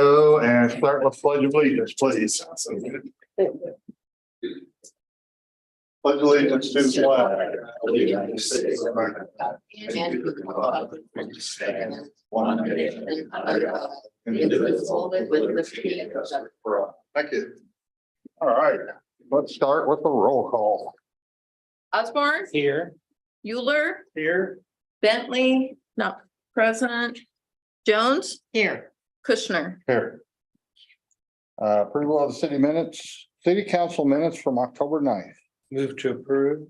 Oh, and start with pledge of allegiance, please. Pledge allegiance to the flag of the United States of America, and to the republic which stands one nation under God, indivisible, with liberty and justice for all. Thank you. All right, let's start with the roll call. Osborne, Here. Euler, Here. Bentley, not present. Jones, Here. Kushner. Here. Approval of the city council minutes from October 9th. Move to approve.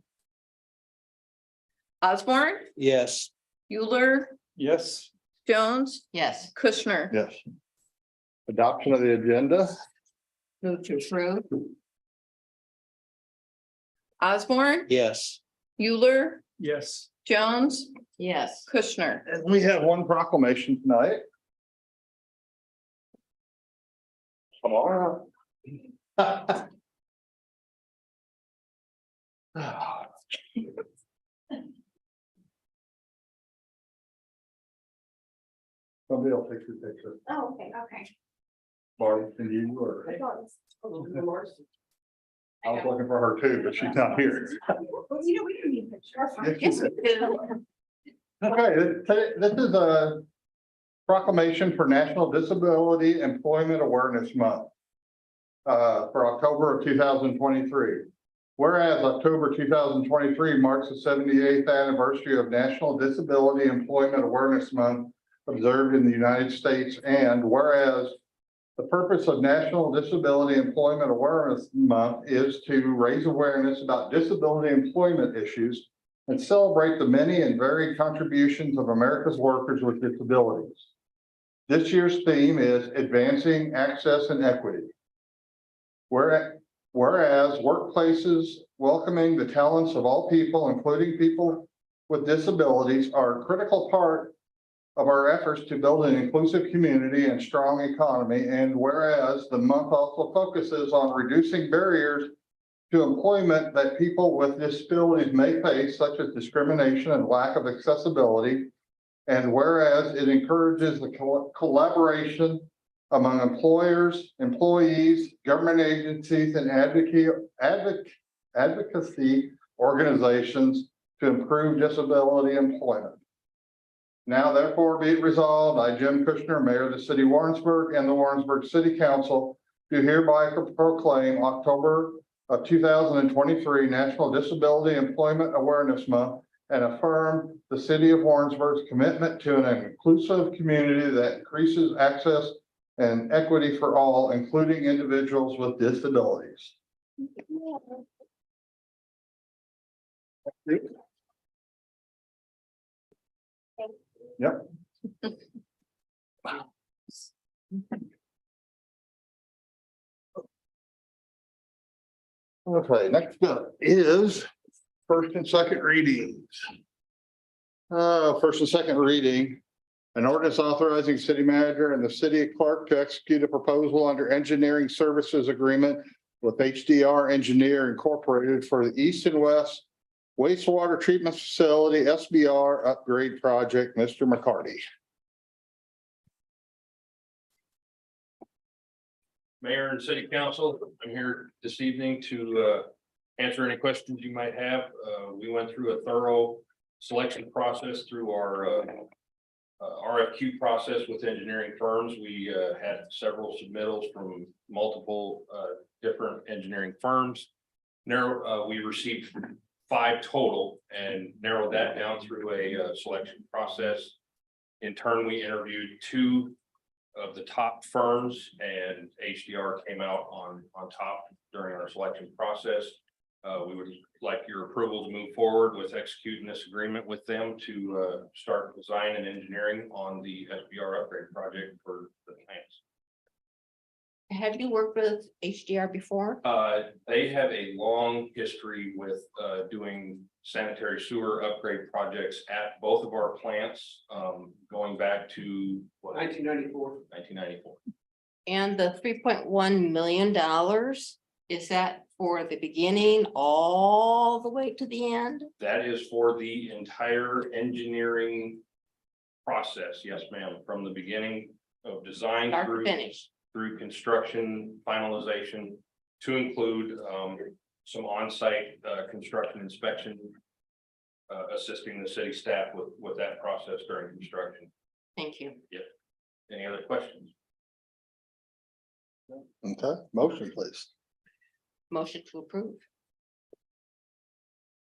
Osborne, Yes. Euler, Yes. Jones, Yes, Kushner. Yes. Adoption of the agenda. move to approve. Osborne, Yes. Euler, Yes. Jones, Yes, Kushner. And we have one proclamation tonight. Tomorrow. Somebody will take your picture. Oh, okay. Barb, can you or? I thought it was- I was looking for her too, but she's not here. Well, you know, we didn't need a picture. Yes, we Okay, this is a proclamation for National Disability Employment Awareness Month for October of 2023. Whereas October 2023 marks the 78th anniversary of National Disability Employment Awareness Month observed in the United States, and whereas the purpose of National Disability Employment Awareness Month is to raise awareness about disability employment issues and celebrate the many and varied contributions of America's workers with disabilities. This year's theme is Advancing Access and Equity. Whereas workplaces welcoming the talents of all people, including people with disabilities, are a critical part of our efforts to build an inclusive community and strong economy. And whereas the month also focuses on reducing barriers to employment that people with disabilities may face, such as discrimination and lack of accessibility. And whereas it encourages the collaboration among employers, employees, government agencies, and advocacy organizations to improve disability employment. Now therefore be it resolved, I, Jim Kushner, Mayor of the City of Warrensburg, and the Warrensburg City Council, do hereby proclaim October of 2023 National Disability Employment Awareness Month and affirm the City of Warrensburg's commitment to an inclusive community that increases access and equity for all, including individuals with disabilities. Yep. Okay, next up is first and second readings. First and second reading, an ordinance authorizing city manager and the city clerk to execute a proposal under engineering services agreement with HDR Engineer Incorporated for the East and West Wastewater Treatment Facility SBR upgrade project. Mr. McCarty. Mayor and City Council, I'm here this evening to answer any questions you might have. We went through a thorough selection process through our RFQ process with engineering firms. We had several submittals from multiple different engineering firms. We received 5 total and narrowed that down through a selection process. In turn, we interviewed 2 of the top firms, and HDR came out on top during our selection process. We would like your approval to move forward with executing this agreement with them to start design and engineering on the SBR upgrade project for the plants. have you worked with HDR before? They have a long history with doing sanitary sewer upgrade projects at both of our plants, going back to 1994. And the $3.1 million, is that for the beginning all the way to the end? That is for the entire engineering process. Yes, ma'am. From the beginning of design Start to through finish. construction finalization to include some on-site construction inspection, assisting the city staff with that process during construction. Thank you. Any other questions? Okay, motion please. Motion to approve.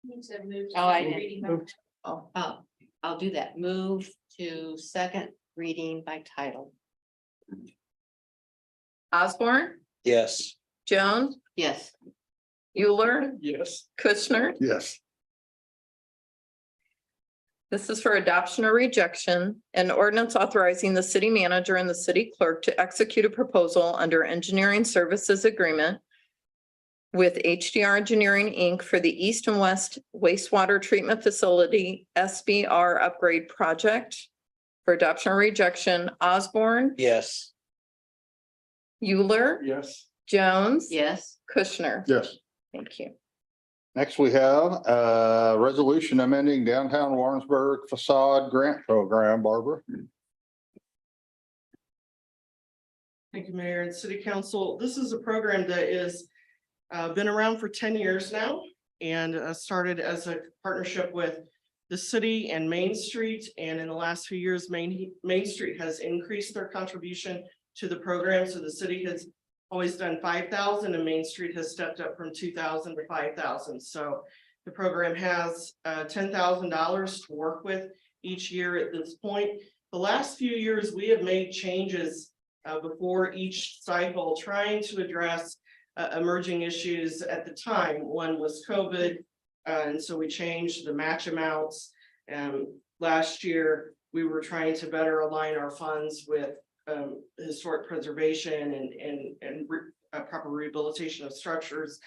You said move to Oh, I second did. reading by- Oh, I'll do that. Move to second reading by title. Osborne, Yes. Jones, Yes. Euler, Yes. Kushner. Yes. This is for adoption or rejection. An ordinance authorizing the city manager and the city clerk to execute a proposal under engineering services agreement with HDR Engineering, Inc. for the East and West Wastewater Treatment Facility SBR Upgrade Project. For adoption or rejection, Osborne, Yes. Euler, Yes. Jones. Yes. Kushner. Yes. Thank you. Next, we have a resolution amending downtown Warrensburg facade grant program. Barbara? Thank you, Mayor and City Council. This is a program that is been around for 10 years now and started as a partnership with the city and Main Street. And in the last few years, Main Street has increased their contribution to the program. So the city has always done 5,000 and Main Street has stepped up from 2,000 to 5,000. So the program has $10,000 to work with each year at this point. The last few years, we have made changes before each cycle, trying to address emerging issues at the time. One was COVID, and so we changed the match amounts. Last year, we were trying to better align our funds with historic preservation and proper rehabilitation of structures.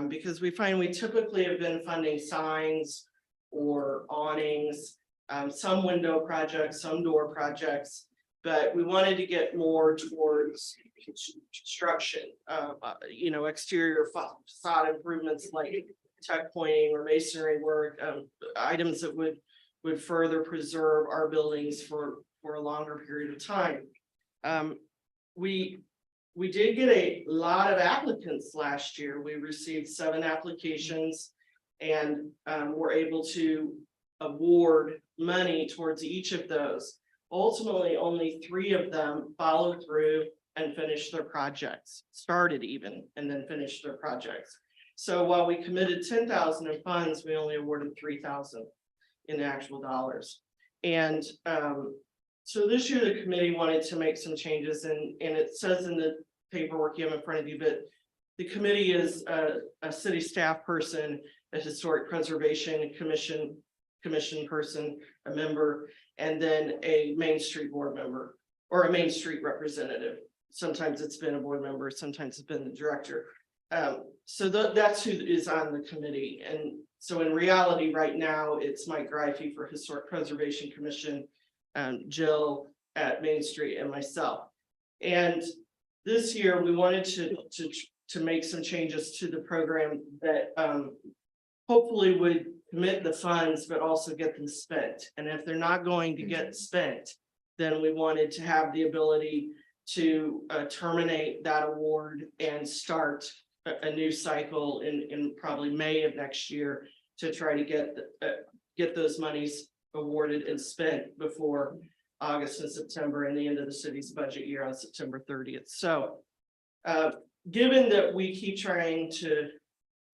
Because we find we typically have been funding signs or awnings, some window projects, some door projects. But we wanted to get more towards construction, exterior facade improvements like tuck pointing or masonry work, items that would further preserve our buildings for a longer period of time. We did get a lot of applicants last year. We received 7 applications and were able to award money towards each of those. Ultimately, only 3 of them followed through and finished their projects, started even, and then finished their projects. So while we committed 10,000 in funds, we only awarded 3,000 in actual dollars. And so this year, the committee wanted to make some changes, and it says in the paperwork you have in front of you, but the committee is a city staff person, a historic preservation commission person, a member, and then a Main Street board member or a Main Street representative. Sometimes it's been a board member, sometimes it's been the director. So that's who is on the committee. And so in reality, right now, it's Mike Greify for Historic Preservation Commission, Jill at Main Street, and myself. And this year, we wanted to make some changes to the program that hopefully would commit the funds, but also get them spent. And if they're not going to get spent, then we wanted to have the ability to terminate that award and start a new cycle in probably May of next year to try to get those monies awarded and spent before August and September and the end of the city's budget year on September 30th. So given that we keep trying to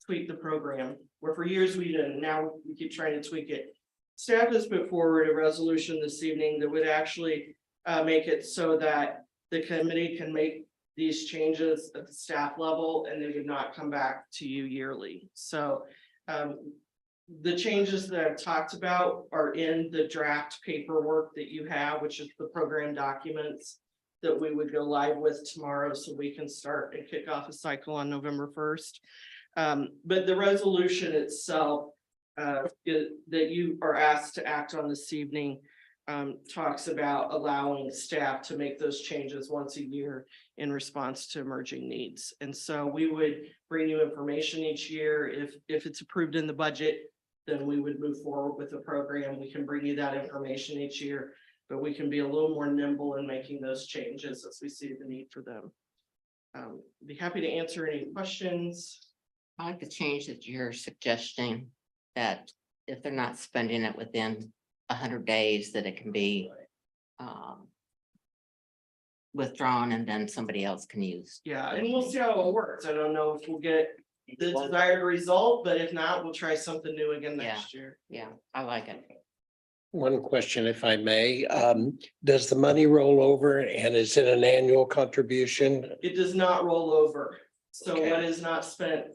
tweak the program, where for years we didn't, now we keep trying to tweak it. Staff has put forward a resolution this evening that would actually make it so that the committee can make these changes at the staff level and they would not come back to you yearly. So the changes that I've talked about are in the draft paperwork that you have, which is the program documents that we would go live with tomorrow so we can start and kick off a cycle on November 1st. But the resolution itself that you are asked to act on this evening talks about allowing staff to make those changes once a year in response to emerging needs. And so we would bring you information each year. If it's approved in the budget, then we would move forward with the program. We can bring you that information each year. But we can be a little more nimble in making those changes as we see the need for them. Be happy to answer any questions. I like the change that you're suggesting, that if they're not spending it within 100 days, that it can be withdrawn and then somebody else can use. Yeah, and we'll see how it works. I don't know if we'll get the desired result, but if not, we'll try something new again next year. Yeah, I like it. One question, if I may, does the money roll over and is it an annual contribution? It does not roll over. So Okay. what is not spent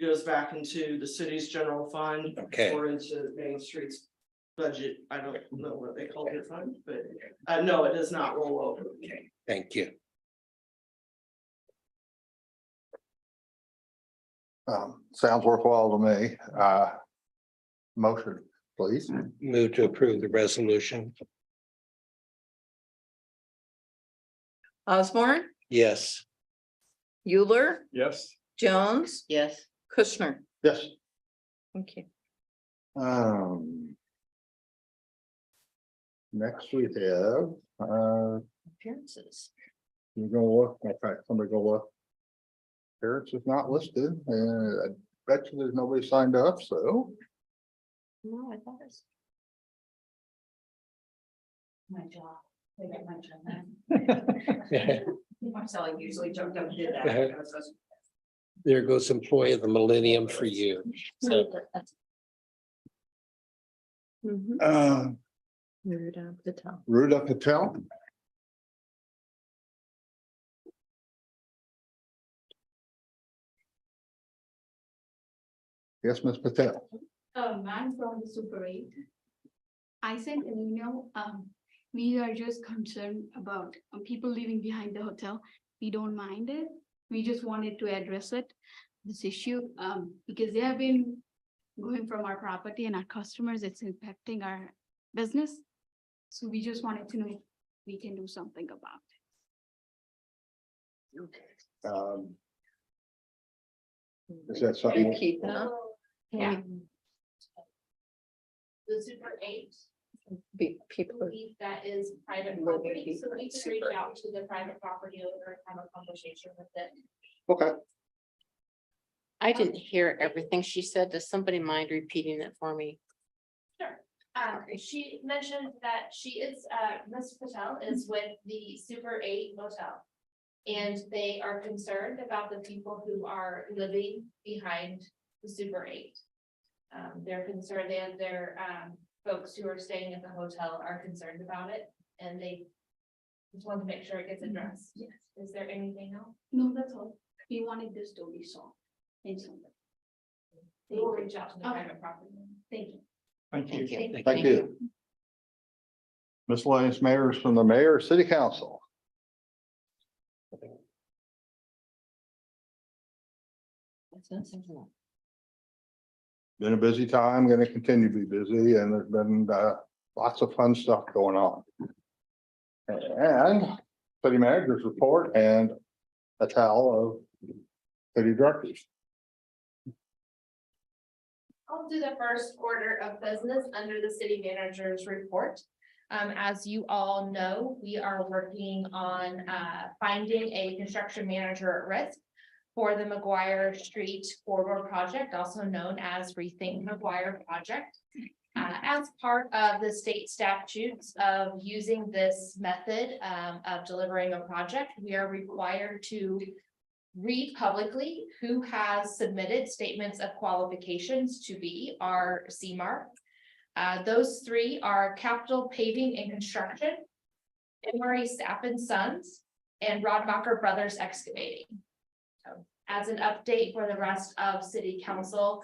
goes back into the city's general fund. Okay. Or into Main Street's budget. I don't know what they call their fund, but no, it does not roll over. Okay, thank you. Sounds worthwhile to me. Motion, please. Move to approve the resolution. Osborne, Yes. Euler, Yes. Jones, Yes, Kushner. Yes. Thank you. Next we have, appearances. you go look, okay, somebody go look. Parents is not listed, and I bet you there's nobody signed up, so. No, I thought it's. My job. They got my job. Marcella usually jumped up and did that. There goes employee of the millennium for you. So Mhm. Ruda Patel. Ruda Patel. Yes, Ms. Patel. I'm from the Super 8. I sent an email. We are just concerned about people living behind the hotel. We don't mind it. We just wanted to address it, this issue, because they have been going from our property and our customers. It's impacting our business. So we just wanted to know if we can do something about it. Is that something? Repeat that. Yeah. The Super 8, People. believe that is private property, so we can reach out to the private property owner and have a conversation with them. Okay. I didn't hear everything she said. Does somebody mind repeating it for me? She mentioned that she is, Ms. Patel is with the Super 8 Motel. And they are concerned about the people who are living behind the Super 8. They're concerned, and their folks who are staying at the hotel are concerned about it, and they just want to make sure it gets addressed. Yes. Is there anything else? No, that's all. We wanted this to be solved. And so, They will reach out to the Okay. private property owner. thank you. Thank you. Thank you. Thank you. Miscellaneous matters from the mayor, city council. Been a busy time, gonna continue to be busy, and there's been lots of fun stuff going on. And city manager's report and a towel of city directors. I'll do the first order of business under the city manager's report. As you all know, we are working on finding a construction manager at risk for the McGuire Street corridor project, also known as Rethink McGuire Project. As part of the state statutes of using this method of delivering a project, we are required to read publicly who has submitted statements of qualifications to be our CMAR. Those three are Capital Paving and Construction, Emery Staff and Sons, and Rodmacher Brothers Excavating. So, as an update for the rest of city council,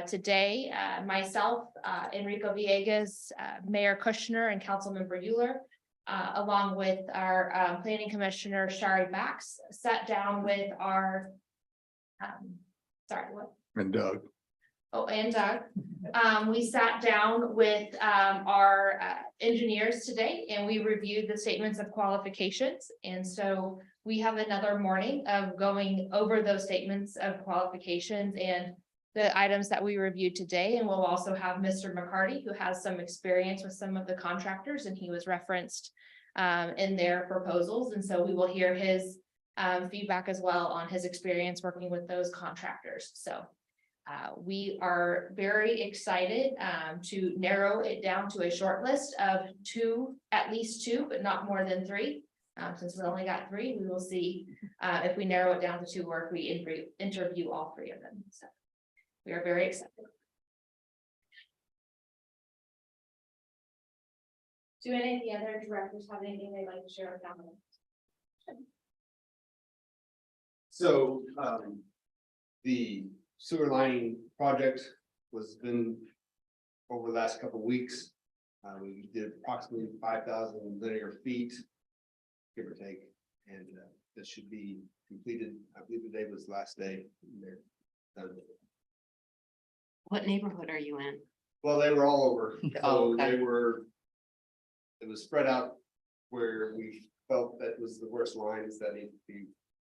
today, myself, Enrico Villegas, Mayor Kushner, and Councilmember Euler, along with our planning commissioner, Shari Max, sat down with our, sorry, what? And Doug. Oh, and Doug. We sat down with our engineers today and we reviewed the statements of qualifications. And so we have another morning of going over those statements of qualifications and the items that we reviewed today, and we'll also have Mr. McCarty, who has some experience with some of the contractors, and he was referenced in their proposals, and so we will hear his feedback as well on his experience working with those contractors. So we are very excited to narrow it down to a short list of two, at least two, but not more than three. Since we only got three, we will see if we narrow it down to two or if we interview all three of them. So we are very excited. Do any of the other directors have anything they'd like to share with them? So, the sewer lining project was been over the last couple of weeks. We did approximately 5,000 linear feet, give or take, and this should be completed. I believe today was the last day. They're done. What neighborhood are you in? Well, they were all over, Oh, so okay. it was spread out where we felt that was the worst lines that needed to be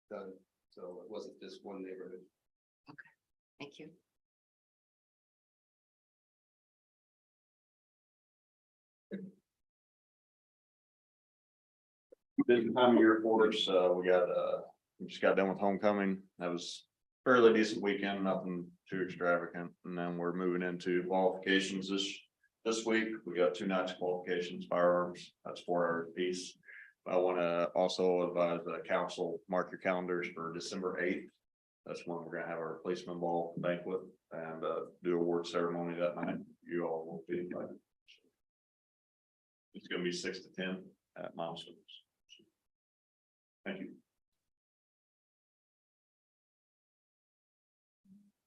done. So it wasn't just one neighborhood. Thank you. Busy time of year for us. We just got done with homecoming. That was fairly decent weekend, nothing too extravagant. And then we're moving into qualifications this week. We got 2 nights qualifications, firearms. That's 4 hours apiece. I want to also advise the council, mark your calendars for December 8th. That's when we're gonna have our policeman ball banquet and do award ceremony that night. You all will be invited. It's gonna be 6 to 10 at Milestones. Thank you.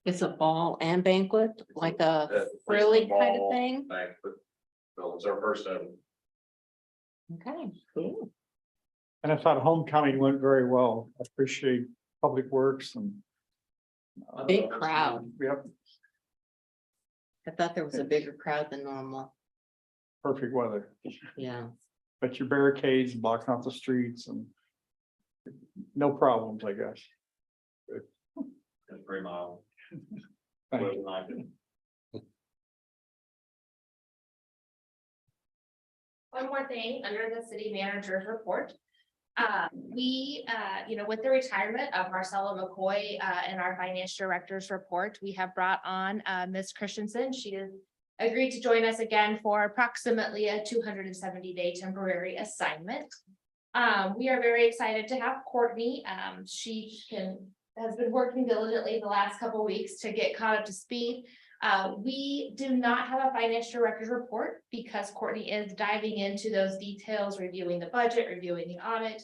It's a ball and banquet, like a Policeman frilly kind of ball thing? Banquet. So it's our first ever. Okay, cool. And I thought homecoming went very well. I appreciate Public Works and. Big crowd. Yep, I thought there was a bigger crowd than normal. perfect weather, Yeah. but your barricades blocking off the streets and. No problems, I guess. It's pretty mild. Thank you. Wasn't like it. One more thing under the city manager's report. We, with the retirement of Marcella McCoy, in our finance director's report, we have brought on, Ms. Christensen. She has agreed to join us again for approximately a 270-day temporary assignment. We are very excited to have Courtney. She has been working diligently the last couple of weeks to get caught up to speed. We do not have a finance director's report because Courtney is diving into those details, reviewing the budget, reviewing the audit,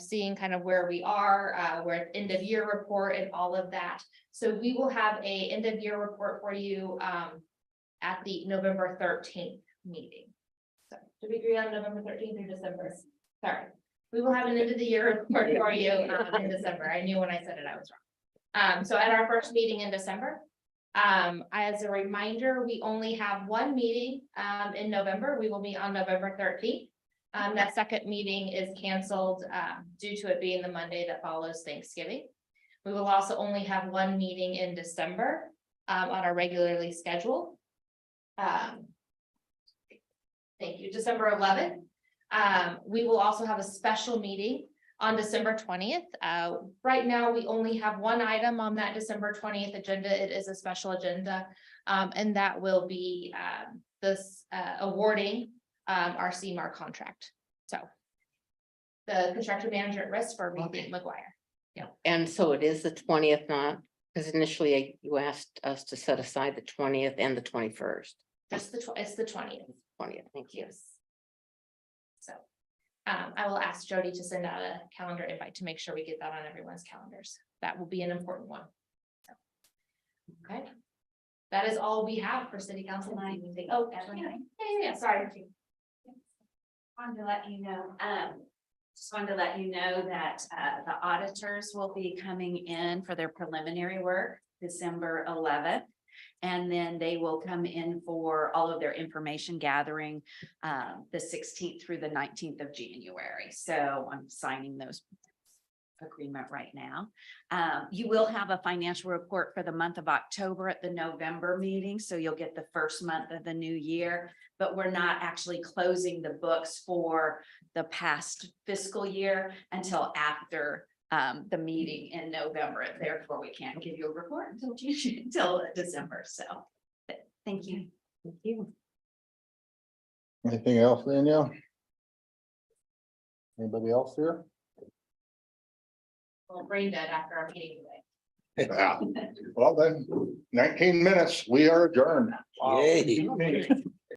seeing kind of where we are, where end of year report and all of that. So we will have a end of year report for you at the November 13th meeting. So did we agree on November 13th or December? Sorry. We will have an end of the year report for you in December. I knew when I said it, I was wrong. So at our first meeting in December, as a reminder, we only have one meeting in November. We will meet on November 13th. That second meeting is canceled due to it being the Monday that follows Thanksgiving. We will also only have one meeting in December on our regularly scheduled. Thank you, December 11th. We will also have a special meeting on December 20th. Right now, we only have one item on that December 20th agenda. It is a special agenda. And that will be this awarding our CMAR contract. So the construction manager at risk for Reed McGuire. Yeah. And so it is the 20th, not, because initially you asked us to set aside the 20th and the 21st. Just it's the 20th. 20th, thank you. Yes. So I will ask Jody to send out a calendar invite to make sure we get that on everyone's calendars. That will be an important one. So, okay. That is all we have for city council night. Oh, yeah, sorry. Wanted to let you know, just wanted to let you know that the auditors will be coming in for their preliminary work December 11th. And then they will come in for all of their information gathering the 16th through the 19th of January. So I'm signing those agreement right now. You will have a financial report for the month of October at the November meeting, so you'll get the first month of the new year. But we're not actually closing the books for the past fiscal year until after the meeting in November. Therefore, we can't give you a report until until December. So, thank you. Thank you. Anything else, Danielle? Anybody else here? We'll bring that after our meeting today. Yeah. Well then, 19 minutes, we are adjourned. Yay.